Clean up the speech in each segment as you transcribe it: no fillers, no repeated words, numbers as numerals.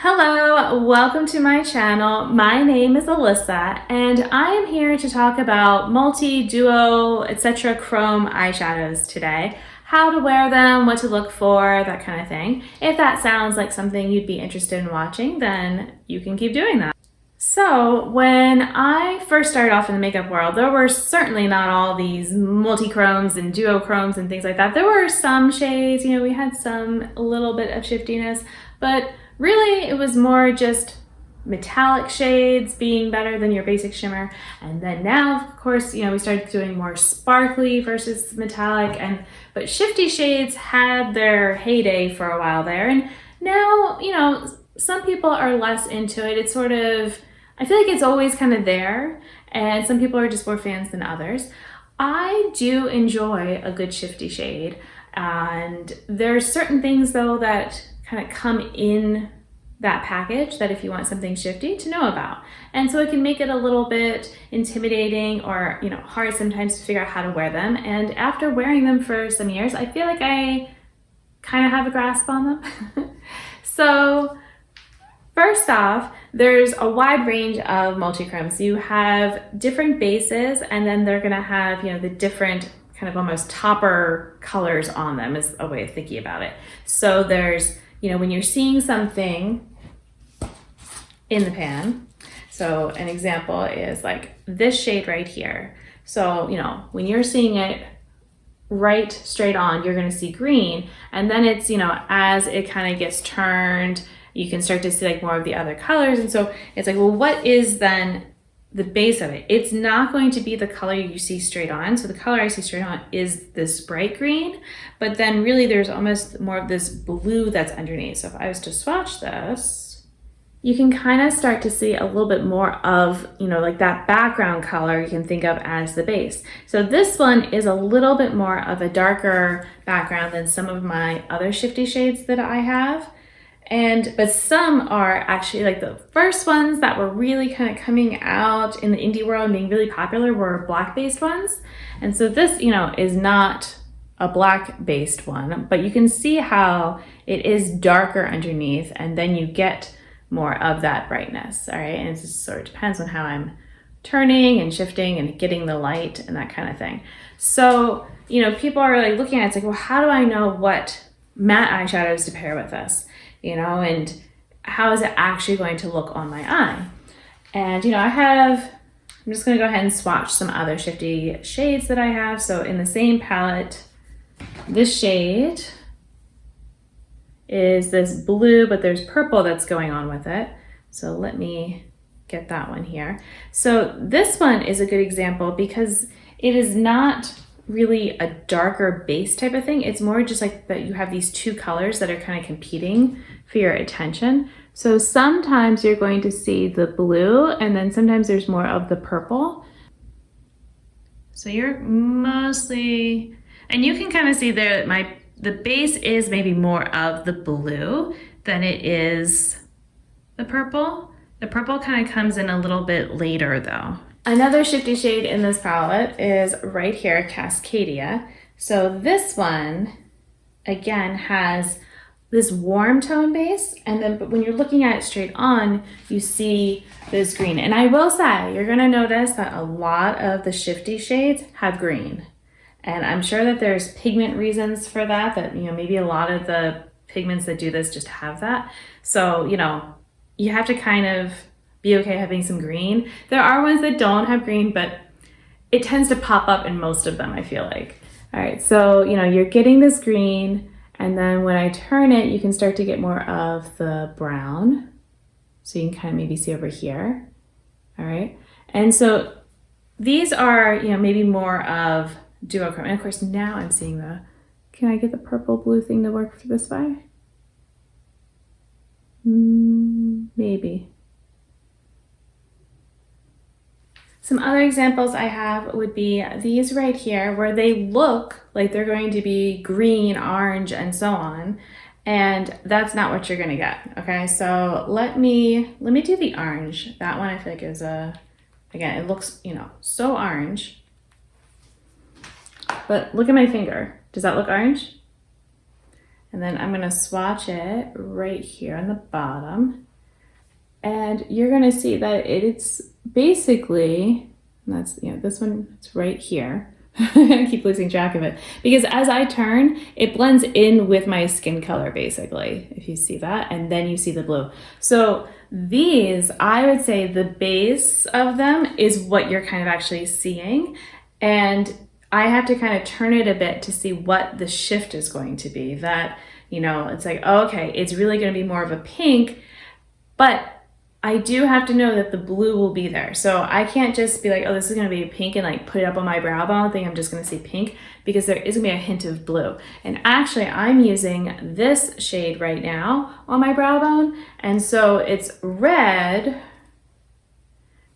Hello, welcome to my channel. My name is Alyssa and I am here to talk about multi, duo, etc. chrome eyeshadows today. How to wear them, what to look for, that kind of thing. If that sounds like something you'd be interested in watching, then you can keep doing that. So when I first started off in the makeup world, there were certainly not all these multichromes and duochromes and things like that. There were some shades, we had a little bit of shiftiness, but really it was more just metallic shades being better than your basic shimmer. And then now, of course, we started doing more sparkly versus metallic, but shifty shades had their heyday for a while there. And now, some people are less into it. It's sort of, I feel like it's always kind of there, and some people are just more fans than others. I do enjoy a good shifty shade, and there's certain things though that kind of come in that package that if you want something shifty to know about. And so it can make it a little bit intimidating or hard sometimes to figure out how to wear them. And after wearing them for some years, I feel like I kind of have a grasp on them. So first off, there's a wide range of multichromes. You have different bases, and then they're gonna have, the different kind of almost topper colors on them is a way of thinking about it. So there's, when you're seeing something in the pan, so an example is like this shade right here. So, when you're seeing it right straight on, you're gonna see green, and then it's, as it kind of gets turned, you can start to see like more of the other colors. And so it's like, well, what is then the base of it? It's not going to be the color you see straight on. So the color I see straight on is this bright green, but then really there's almost more of this blue that's underneath. So if I was to swatch this, you can kind of start to see a little bit more of, like that background color you can think of as the base. So this one is a little bit more of a darker background than some of my other shifty shades that I have. But some are actually like the first ones that were really kind of coming out in the indie world and being really popular were black based ones. And so this, is not a black based one, but you can see how it is darker underneath and then you get more of that brightness. All right. And it just sort of depends on how I'm turning and shifting and getting the light and that kind of thing. So, people are like looking at it, it's like, well, how do I know what matte eyeshadows to pair with this? And how is it actually going to look on my eye? And, I'm just going to go ahead and swatch some other shifty shades that I have. So in the same palette, this shade is this blue, but there's purple that's going on with it. So let me get that one here. So this one is a good example because it is not really a darker base type of thing. It's more just like that you have these two colors that are kind of competing for your attention. So sometimes you're going to see the blue and then sometimes there's more of the purple. So you're mostly, and you can kind of see there the base is maybe more of the blue than it is the purple. The purple kind of comes in a little bit later though. Another shifty shade in this palette is right here, Cascadia. So this one, again, has this warm tone base, and then but when you're looking at it straight on, you see this green. And I will say, you're gonna notice that a lot of the shifty shades have green. And I'm sure that there's pigment reasons for that, maybe a lot of the pigments that do this just have that. So, you have to kind of be okay having some green. There are ones that don't have green, but it tends to pop up in most of them, I feel like. All right, so, you're getting this green, and then when I turn it, you can start to get more of the brown. So you can kind of maybe see over here. All right, and so these are, maybe more of duochrome. And of course, now I'm seeing can I get the purple blue thing to work for this way? Maybe. Some other examples I have would be these right here, where they look like they're going to be green, orange, and so on. And that's not what you're gonna get, okay? So let me do the orange. That one I feel like is again, it looks, so orange. But look at my finger. Does that look orange? And then I'm gonna swatch it right here on the bottom. And you're gonna see that it's basically, that's, you know, this one, it's right here. I keep losing track of it because as I turn, it blends in with my skin color basically, if you see that, and then you see the blue. So these, I would say the base of them is what you're kind of actually seeing. And I have to kind of turn it a bit to see what the shift is going to be. That, you know, it's like, oh, okay, it's really going to be more of a pink, but I do have to know that the blue will be there. So I can't just be like, oh, this is going to be pink and like put it up on my brow bone and think I'm just going to see pink, because there is going to be a hint of blue. And actually I'm using this shade right now on my brow bone. And so it's red,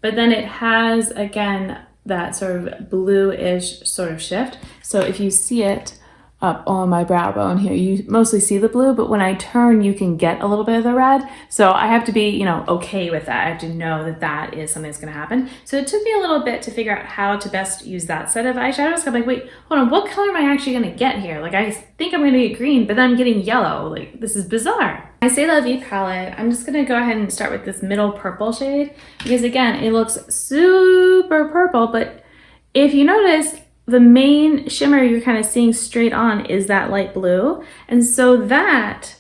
but then it has, again, that sort of bluish sort of shift. So if you see it up on my brow bone here, you mostly see the blue, but when I turn, you can get a little bit of the red. So I have to be, you know, okay with that. I have to know that that is something that's going to happen. So it took me a little bit to figure out how to best use that set of eyeshadows. I'm like, wait, hold on, what color am I actually going to get here? Like, I think I'm going to get green, but then I'm getting yellow. Like, this is bizarre. I say La Vie palette, I'm just going to go ahead and start with this middle purple shade, because again, it looks super purple, but if you notice, the main shimmer you're kind of seeing straight on is that light blue. And so that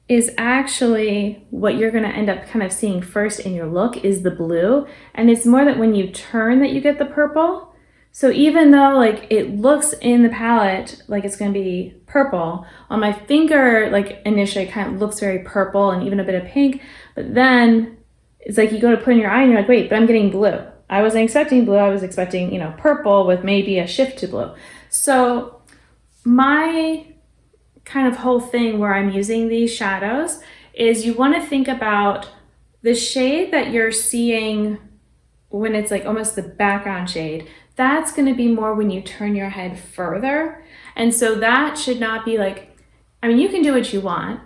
is actually what you're going to end up kind of seeing first in your look is the blue. And it's more that when you turn that you get the purple. So even though like it looks in the palette like it's going to be purple, on my finger, like initially it kind of looks very purple and even a bit of pink, but then it's like you go to put in your eye and you're like, wait, but I'm getting blue. I wasn't expecting blue, I was expecting, you know, purple with maybe a shift to blue. So my kind of whole thing where I'm using these shadows is you want to think about the shade that you're seeing when it's like almost the background shade. That's going to be more when you turn your head further. And so that should not be like, I mean, you can do what you want,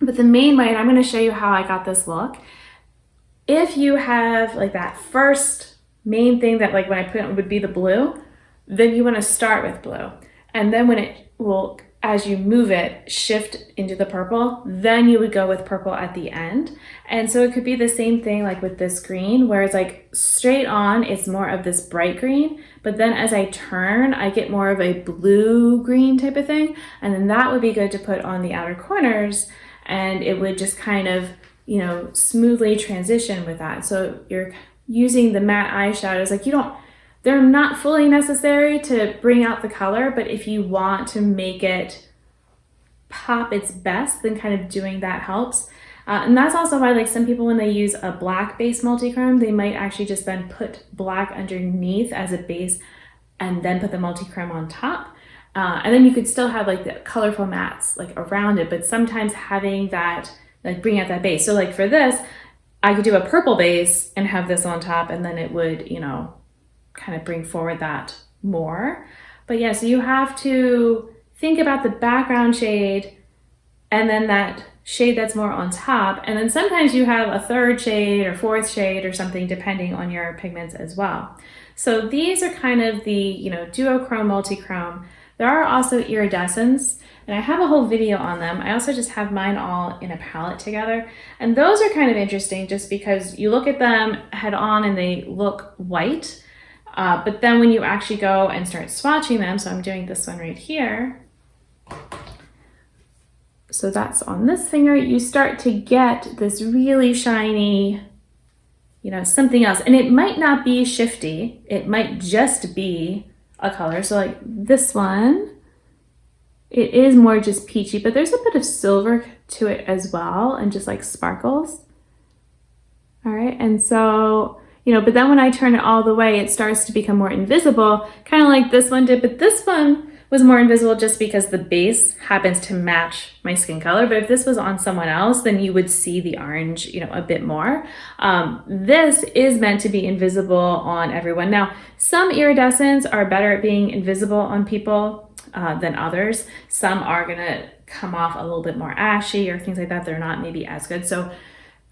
but the main way, and I'm going to show you how I got this look. If you have like that first main thing that like when I put it would be the blue, then you want to start with blue. And then when it will, as you move it, shift into the purple, then you would go with purple at the end. And so it could be the same thing like with this green, where it's like straight on, it's more of this bright green, but then as I turn, I get more of a blue green type of thing. And then that would be good to put on the outer corners, and it would just kind of, you know, smoothly transition with that. So you're using the matte eyeshadows, like they're not fully necessary to bring out the color, but if you want to make it pop its best, then kind of doing that helps. And that's also why like some people, when they use a black base multichrome, they might actually just then put black underneath as a base and then put the multichrome on top. And then you could still have like the colorful mattes like around it, but sometimes having that like bring out that base. So like for this, I could do a purple base and have this on top, and then it would, you know, kind of bring forward that more. But yeah, so you have to think about the background shade and then that shade that's more on top. And then sometimes you have a third shade or fourth shade or something depending on your pigments as well. So these are kind of the, you know, duochrome, multichrome. There are also iridescents, and I have a whole video on them. I also just have mine all in a palette together. And those are kind of interesting just because you look at them head on and they look white. But then when you actually go and start swatching them, so I'm doing this one right here. So that's on this finger, you start to get this really shiny, you know, something else. And it might not be shifty. It might just be a color. So like this one, it is more just peachy, but there's a bit of silver to it as well, and just like sparkles. All right, and so, you know, but then when I turn it all the way, it starts to become more invisible, kind of like this one did, but this one was more invisible just because the base happens to match my skin color. But if this was on someone else, then you would see the orange, you know, a bit more. This is meant to be invisible on everyone. Now, some iridescents are better at being invisible on people than others. Some are gonna come off a little bit more ashy or things like that. They're not maybe as good. So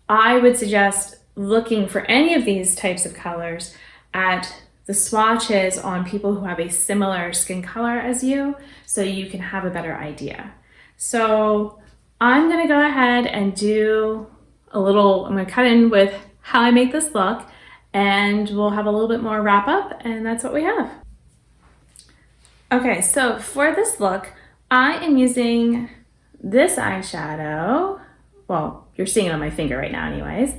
I would suggest looking for any of these types of colors at the swatches on people who have a similar skin color as you, so you can have a better idea. So I'm gonna go ahead and do I'm gonna cut in with how I make this look, and we'll have a little bit more wrap up, and that's what we have. Okay, so for this look, I am using this eyeshadow. Well, you're seeing it on my finger right now anyways.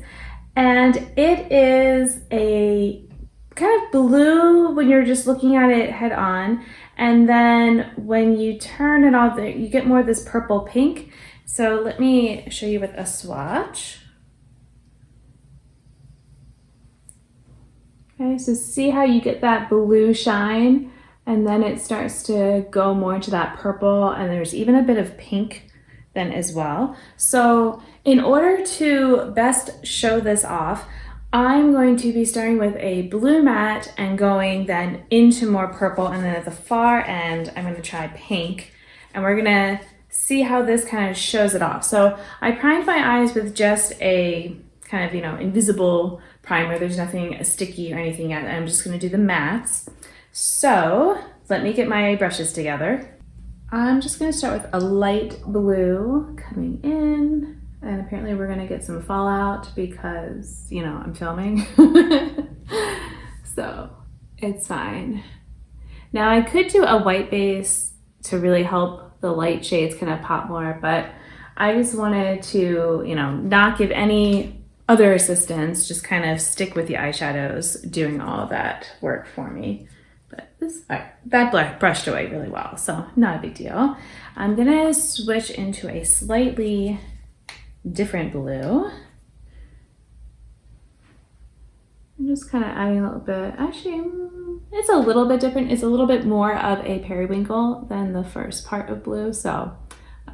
And it is a kind of blue when you're just looking at it head on. And then when you turn it off, you get more of this purple pink. So let me show you with a swatch. Okay, so see how you get that blue shine, and then it starts to go more into that purple, and there's even a bit of pink then as well. So in order to best show this off, I'm going to be starting with a blue matte and going then into more purple, and then at the far end, I'm gonna try pink, and we're gonna see how this kind of shows it off. So I primed my eyes with just a kind of, invisible primer. There's nothing sticky or anything yet. I'm just gonna do the mattes. So let me get my brushes together. I'm just gonna start with a light blue coming in, and apparently we're gonna get some fallout because, I'm filming. So it's fine. Now I could do a white base to really help the light shades kind of pop more, but I just wanted to, not give any other assistance, just kind of stick with the eyeshadows doing all of that work for me. But that brushed away really well, so not a big deal. I'm gonna switch into a slightly different blue. I'm just kind of adding a little bit. Actually, it's a little bit different. It's a little bit more of a periwinkle than the first part of blue, so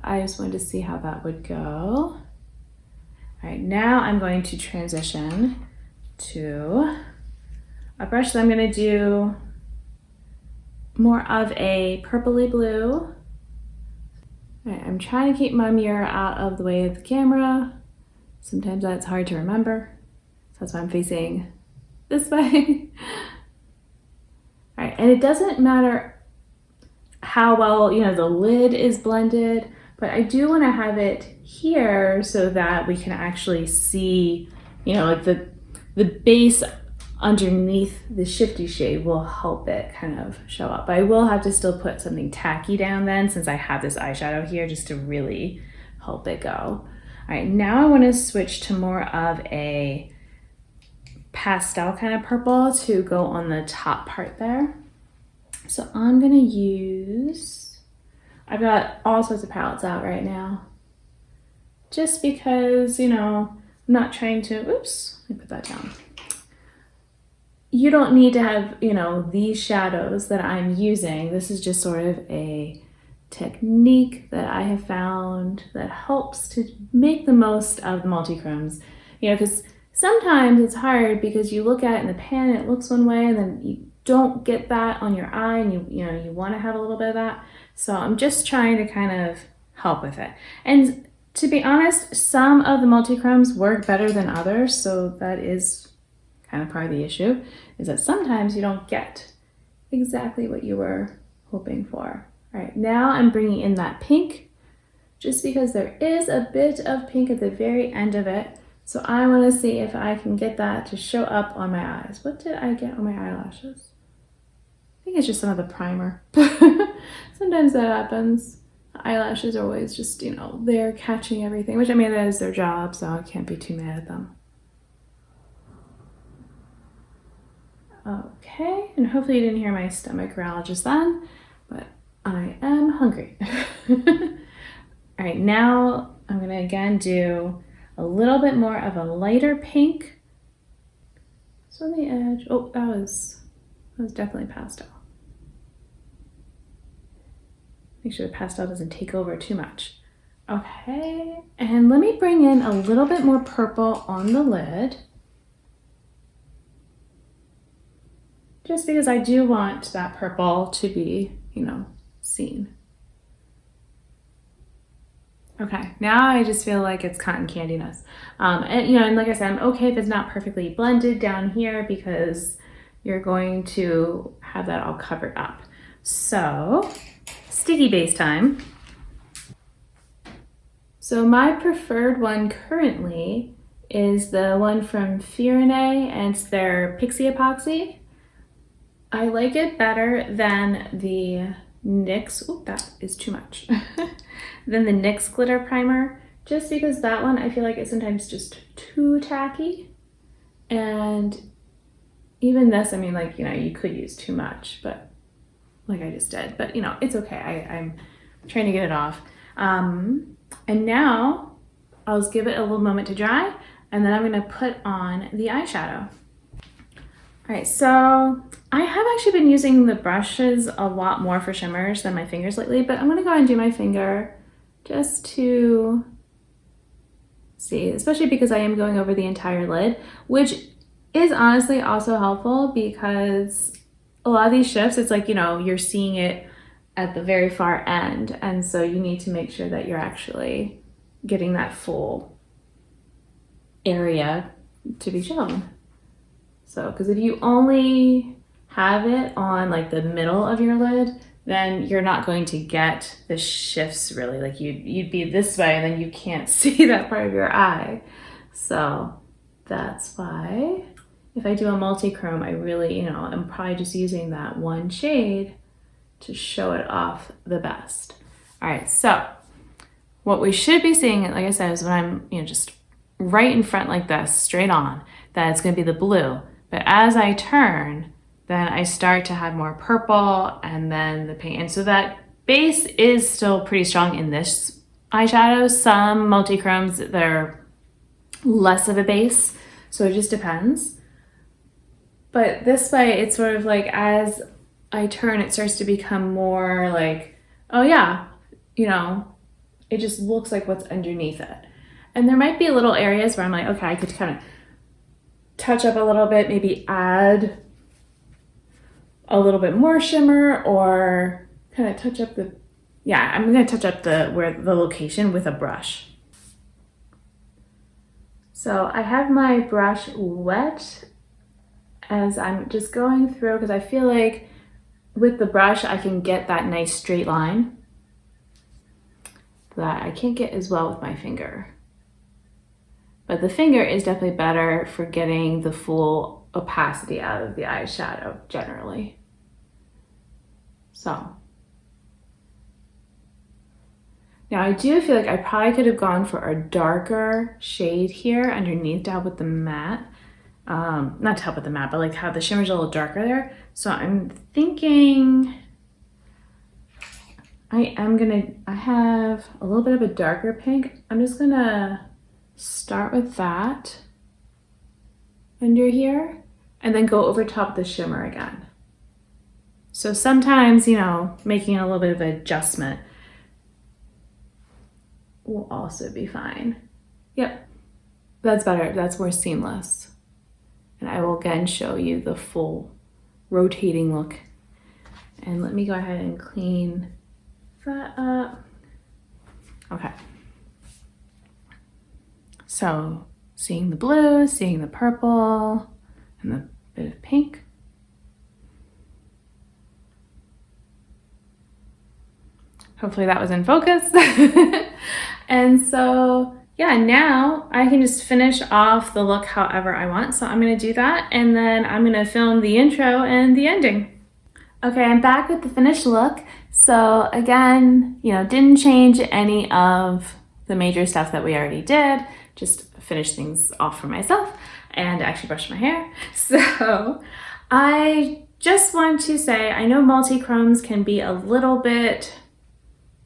I just wanted to see how that would go. All right, now I'm going to transition to a brush that I'm gonna do more of a purpley blue. All right, I'm trying to keep my mirror out of the way of the camera. Sometimes that's hard to remember, so that's why I'm facing this way. All right, and it doesn't matter how well, the lid is blended, but I do want to have it here so that we can actually see, like the base underneath the Shifty shade will help it kind of show up. But I will have to still put something tacky down then, since I have this eyeshadow here, just to really help it go. All right, now I want to switch to more of a pastel kind of purple to go on the top part there. So I'm gonna use, I've got all sorts of palettes out right now, just because, I'm not trying to, oops, let me put that down. You don't need to have, these shadows that I'm using. This is just sort of a technique that I have found that helps to make the most of the Multichromes. Because sometimes it's hard because you look at it in the pan and it looks one way, and then you don't get that on your eye, and you want to have a little bit of that. So I'm just trying to kind of help with it. And to be honest, some of the Multichromes work better than others, so that is kind of part of the issue, is that sometimes you don't get exactly what you were hoping for. All right, now I'm bringing in that pink, just because there is a bit of pink at the very end of it. So I want to see if I can get that to show up on my eyes. What did I get on my eyelashes? I think it's just some of the primer. Sometimes that happens. The eyelashes are always just, they're catching everything, which that is their job, so I can't be too mad at them. Okay, and hopefully you didn't hear my stomach growl just then, but I am hungry. All right, now I'm gonna again do a little bit more of a lighter pink. So on the edge, oh, that was definitely pastel. Make sure the pastel doesn't take over too much. Okay, and let me bring in a little bit more purple on the lid. Just because I do want that purple to be, seen. Okay, now I just feel like it's cotton candiness. And like I said, I'm okay if it's not perfectly blended down here because you're going to have that all covered up. So, sticky base time. So my preferred one currently is the one from Fiorine, and it's their Pixie Epoxy. I like it better than the NYX, oh, that is too much, than the NYX glitter primer, just because that one I feel like is sometimes just too tacky. And even this, I mean, like, you know, you could use too much, but like I just did, but you know, it's okay. I'm trying to get it off. And now I'll just give it a little moment to dry, and then I'm gonna put on the eyeshadow. All right, so I have actually been using the brushes a lot more for shimmers than my fingers lately, but I'm gonna go ahead and do my finger just to see, especially because I am going over the entire lid, which is honestly also helpful because a lot of these shifts, it's like, you know, you're seeing it at the very far end, and so you need to make sure that you're actually getting that full area to be shown. So, because if you only have it on like the middle of your lid, then you're not going to get the shifts really. Like you'd be this way and then you can't see that part of your eye. So that's why if I do a multi-chrome, I really, you know, I'm probably just using that one shade to show it off the best. All right, so what we should be seeing, like I said, is when I'm, you know, just right in front like this, straight on, that it's gonna be the blue. But as I turn, then I start to have more purple and then the pink. And so that base is still pretty strong in this eyeshadow. Some multi-chromes, they're less of a base, so it just depends. But this way, it's sort of like as I turn, it starts to become more like, oh yeah, you know, it just looks like what's underneath it. And there might be little areas where I'm like, okay, I could kind of touch up a little bit, maybe add a little bit more shimmer, or kind of touch up the, yeah, I'm gonna touch up the location with a brush. So I have my brush wet as I'm just going through, because I feel like with the brush I can get that nice straight line that I can't get as well with my finger. But the finger is definitely better for getting the full opacity out of the eyeshadow generally. So now I do feel like I probably could have gone for a darker shade here underneath to help with the matte. Not to help with the matte, but like how the shimmer's a little darker there. So I'm thinking I have a little bit of a darker pink. I'm just gonna start with that under here and then go over top of the shimmer again. So sometimes, you know, making a little bit of an adjustment will also be fine. Yep, that's better. That's more seamless. And I will again show you the full rotating look. And let me go ahead and clean that up. Okay. So seeing the blue, seeing the purple, and the bit of pink. Hopefully that was in focus. And so, yeah, now I can just finish off the look however I want. So I'm gonna do that, and then I'm gonna film the intro and the ending. Okay, I'm back with the finished look. So again, you know, didn't change any of the major stuff that we already did, just finish things off for myself and actually brush my hair. So I just want to say, I know multi-chromes can be a little bit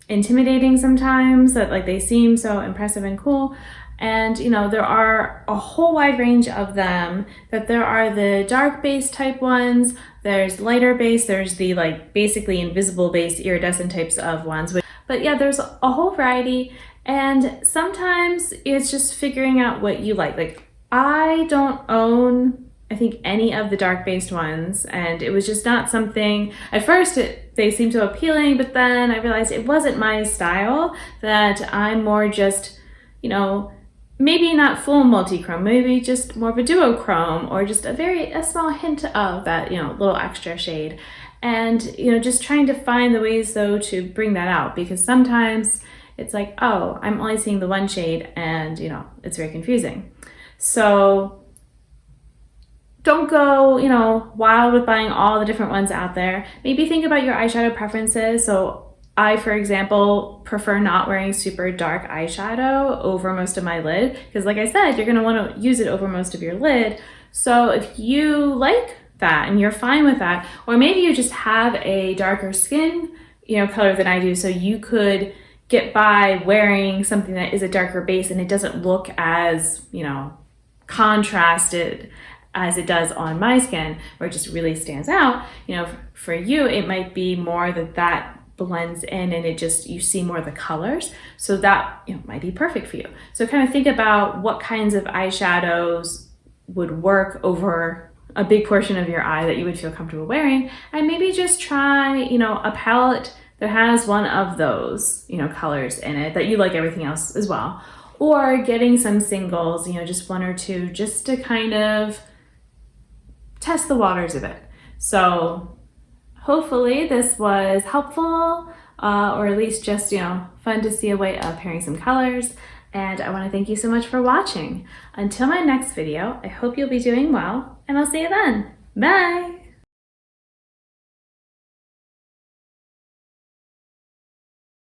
intimidating sometimes, that like they seem so impressive and cool. And you know, there are a whole wide range of them, that there are the dark base type ones, there's lighter base, there's the like basically invisible base iridescent types of ones. But yeah, there's a whole variety, and sometimes it's just figuring out what you like. Like I don't own, I think, any of the dark based ones, and it was just not something, at first they seemed so appealing, but then I realized it wasn't my style, that I'm more just, you know, maybe not full multi-chrome, maybe just more of a duochrome, or just a small hint of that, you know, little extra shade. And, you know, just trying to find the ways though to bring that out, because sometimes it's like, oh, I'm only seeing the one shade and, you know, it's very confusing. So don't go, wild with buying all the different ones out there. Maybe think about your eyeshadow preferences. So I, for example, prefer not wearing super dark eyeshadow over most of my lid because, like I said, you're going to want to use it over most of your lid. So if you like that and you're fine with that, or maybe you just have a darker skin, color than I do, so you could get by wearing something that is a darker base and it doesn't look as, contrasted as it does on my skin, where it just really stands out. For you, it might be more that blends in and you see more of the colors. So that might be perfect for you. So kind of think about what kinds of eyeshadows would work over a big portion of your eye that you would feel comfortable wearing, and maybe just try, a palette that has one of those, colors in it that you like everything else as well. Or getting some singles, just one or two, just to kind of test the waters a bit. So hopefully this was helpful, or at least just, fun to see a way of pairing some colors. And I want to thank you so much for watching. Until my next video, I hope you'll be doing well, and I'll see you then. Bye!